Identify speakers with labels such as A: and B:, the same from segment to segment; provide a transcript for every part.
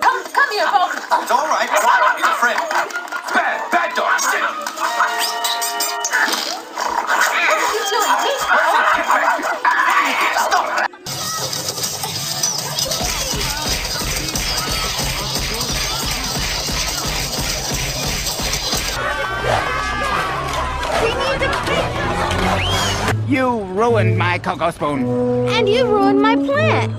A: Come here, folks.
B: It's all right. He's a friend. Bad dog. Sit.
C: You ruined my cocoa spoon.
A: And you ruined my plant.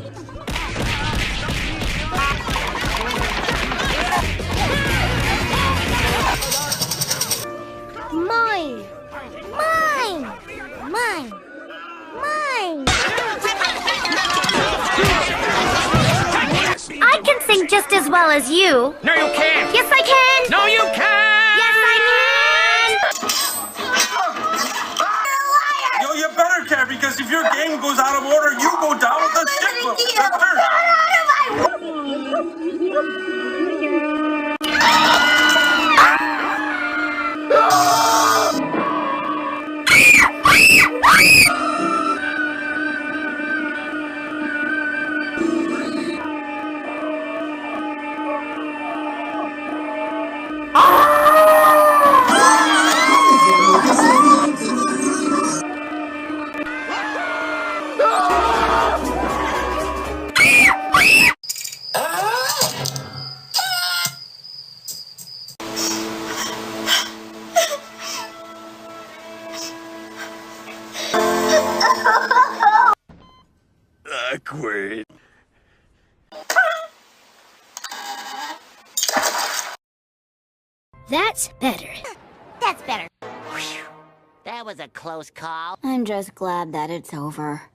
A: Mine. Mine. Mine. Mine. I can sing just as well as you.
C: No, you can't.
A: Yes, I can.
C: No, you can't.
A: Yes, I
B: Yo, you better care, because if your game goes out of order, you go down with the ship.
C: Awkward.
A: That's better. That's better.
D: That was a close call.
A: I'm just glad that it's over.